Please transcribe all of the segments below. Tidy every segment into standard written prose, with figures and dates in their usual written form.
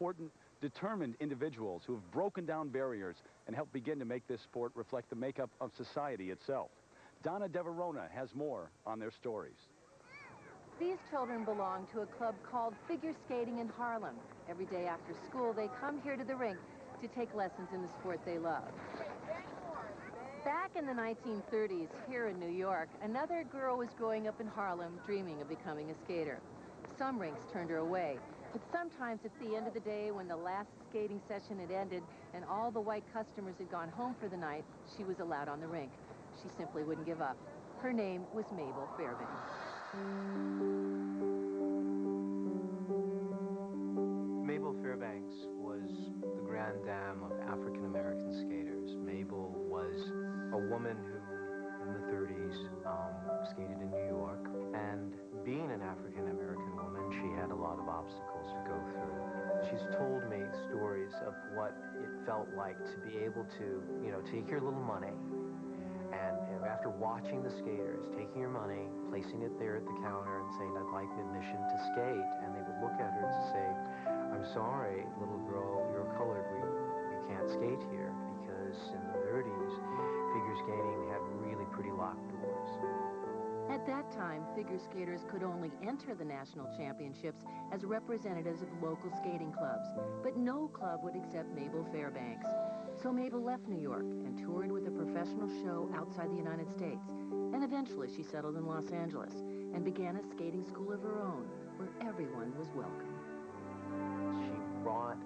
important, determined individuals who have broken down barriers and helped begin to make this sport reflect the makeup of society itself. Donna Deverona has more on their stories. These children belong to a club called Figure Skating in Harlem. Every day after school, they come here to the rink to take lessons in the sport they love. Back in the 1930s, here in New York, another girl was growing up in Harlem, dreaming of becoming a skater. Some rinks turned her away, but sometimes at the end of the day, when the last skating session had ended and all the white customers had gone home for the night, she was allowed on the rink. She simply wouldn't give up. Her name was Mabel Fairbanks. Mabel Fairbanks was the grande dame of African-American skaters. Mabel was a woman who, in the 30s, skated in New York. And being an African-American woman, she had a lot of obstacles to go through. She's told me stories of what it felt like to be able to, take your little money and after watching the skaters, taking your money, placing it there at the counter and saying, I'd like admission to skate. And they would look at her and say, I'm sorry, little girl, you're colored. You can't skate here. Because in the 30s, figure skating had really pretty locked doors. At that time, figure skaters could only enter the national championships as representatives of local skating clubs. But no club would accept Mabel Fairbanks. So Mabel left New York and toured with a professional show outside the United States. And eventually she settled in Los Angeles and began a skating school of her own, where everyone was welcome. She brought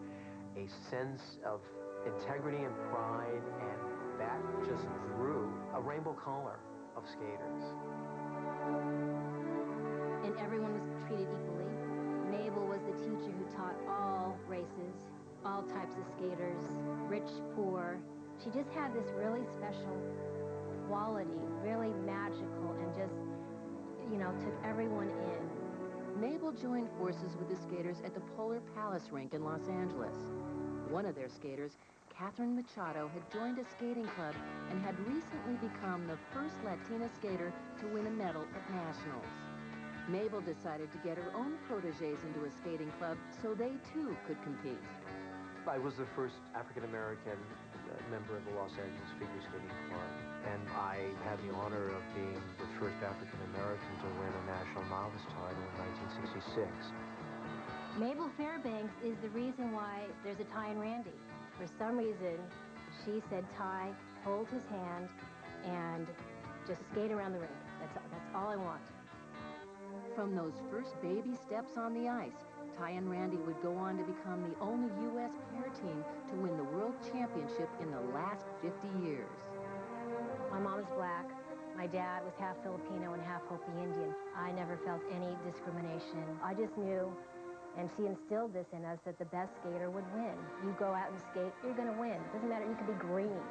a sense of integrity and pride, and that just drew a rainbow color of skaters. And everyone was treated equally. Mabel was the teacher who taught all races, all types of skaters, rich, poor. She just had this really special quality, really magical, and just, took everyone in. Mabel joined forces with the skaters at the Polar Palace rink in Los Angeles. One of their skaters, Catherine Machado, had joined a skating club and had recently become the first Latina skater to win a medal at nationals. Mabel decided to get her own protégés into a skating club so they too could compete. I was the first African-American member of the Los Angeles Figure Skating Club, and I had the honor of being the first African-American to win a national novice title in 1966. Mabel Fairbanks is the reason why there's a Ty and Randy. For some reason, she said, Ty, hold his hand and just skate around the rink. That's all I want. From those first baby steps on the ice, Ty and Randy would go on to become the only U.S. pair team to win the World Championship in the last 50 years. My mom is black. My dad was half Filipino and half Hopi Indian. I never felt any discrimination. I just knew, and she instilled this in us, that the best skater would win. You go out and skate, you're going to win. It doesn't matter, you could be green.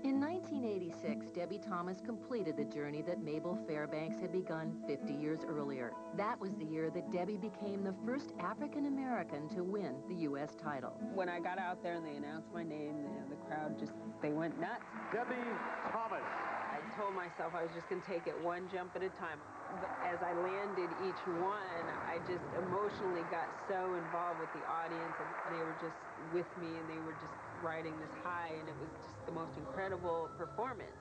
In 1986, Debbie Thomas completed the journey that Mabel Fairbanks had begun 50 years earlier. That was the year that Debbie became the first African-American to win the U.S. title. When I got out there and they announced my name, the crowd they went nuts. Debbie Thomas. I told myself I was just going to take it one jump at a time. But as I landed each one, I just emotionally got so involved with the audience, and they were just with me, and they were just riding this high, and it was just the most incredible performance.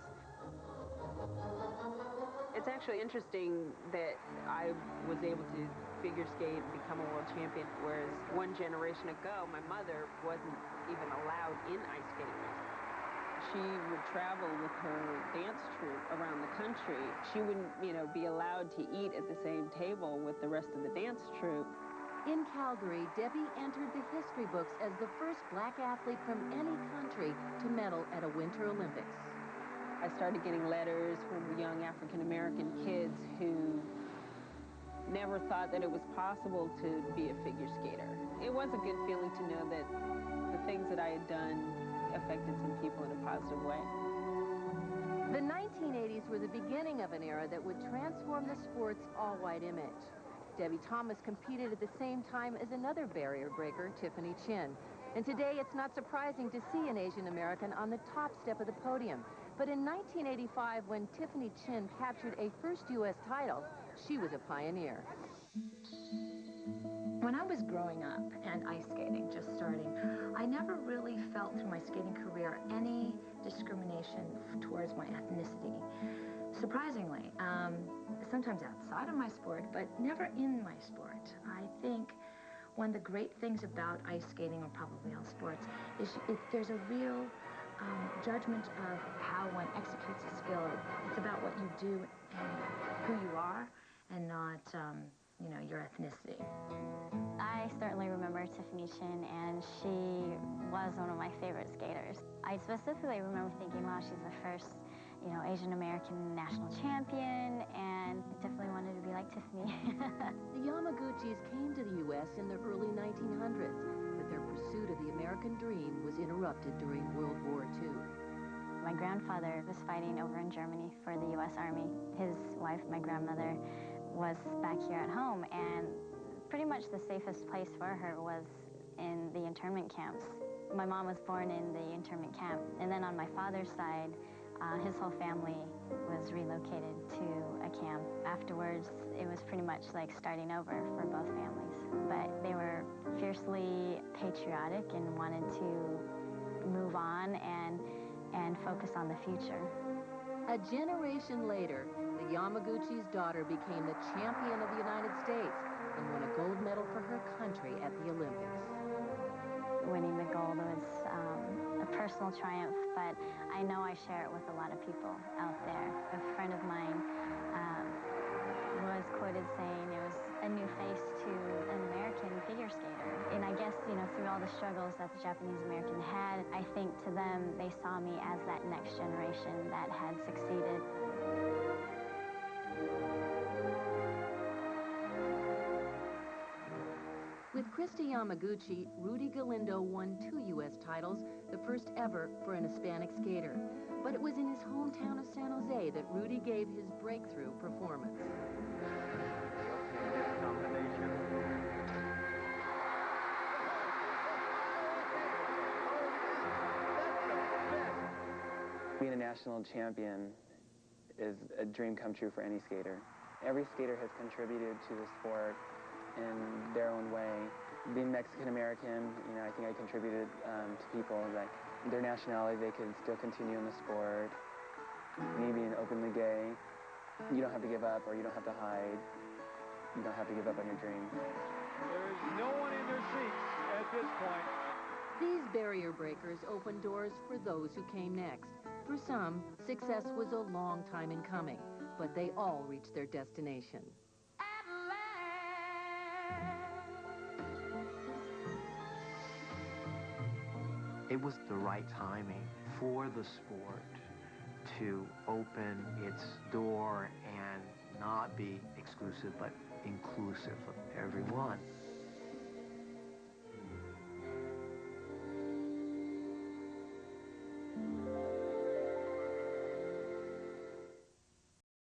It's actually interesting that I was able to figure skate and become a world champion, whereas one generation ago, my mother wasn't even allowed in ice skating rinks. She would travel with her dance troupe around the country. She wouldn't, be allowed to eat at the same table with the rest of the dance troupe. In Calgary, Debbie entered the history books as the first black athlete from any country to medal at a Winter Olympics. I started getting letters from young African-American kids who never thought that it was possible to be a figure skater. It was a good feeling to know that the things that I had done affected some people in a positive way. The 1980s were the beginning of an era that would transform the sport's all-white image. Debbie Thomas competed at the same time as another barrier breaker, Tiffany Chin. And today, it's not surprising to see an Asian American on the top step of the podium. But in 1985, when Tiffany Chin captured a first U.S. title, she was a pioneer. When I was growing up and ice skating, just starting, I never really felt through my skating career any discrimination towards my ethnicity. Surprisingly, sometimes outside of my sport, but never in my sport. I think one of the great things about ice skating, or probably all sports, is there's a real judgment of how one executes a skill. It's about what you do and who you are, and not, you know, your ethnicity. I certainly remember Tiffany Chin, and she was one of my favorite skaters. I specifically remember thinking, wow, she's the first, you know, Asian American national champion, and definitely wanted to be like Tiffany. The Yamaguchis came to the U.S. in the early 1900s, but their pursuit of the American dream was interrupted during World War II. My grandfather was fighting over in Germany for the U.S. Army. His wife, my grandmother, was back here at home, and pretty much the safest place for her was in the internment camps. My mom was born in the internment camp, and then on my father's side, his whole family was relocated to a camp. Afterwards, it was pretty much like starting over for both families. But they were fiercely patriotic and wanted to move on and focus on the future. A generation later, the Yamaguchi's daughter became the champion of the United States and won a gold medal for her country at the Olympics. Winning the gold was a personal triumph, but I know I share it with a lot of people out there. A friend of mine was quoted saying it was a new face to an American figure skater. And I guess, you know, through all the struggles that the Japanese American had, I think to them, they saw me as that next generation that had succeeded. With Christy Yamaguchi, Rudy Galindo won 2 U.S. titles, the first ever for an Hispanic skater. But it was in his hometown of San Jose that Rudy gave his breakthrough performance. Being a national champion is a dream come true for any skater. Every skater has contributed to the sport in their own way. Being Mexican-American, you know, I think I contributed to people that their nationality, they could still continue in the sport. Me being openly gay, you don't have to give up, or you don't have to hide. You don't have to give up on your dream. There's no one in their seats at this point. These barrier breakers opened doors for those who came next. For some, success was a long time in coming, but they all reached their destination. It was the right timing for the sport to open its door and not be exclusive, but inclusive of everyone.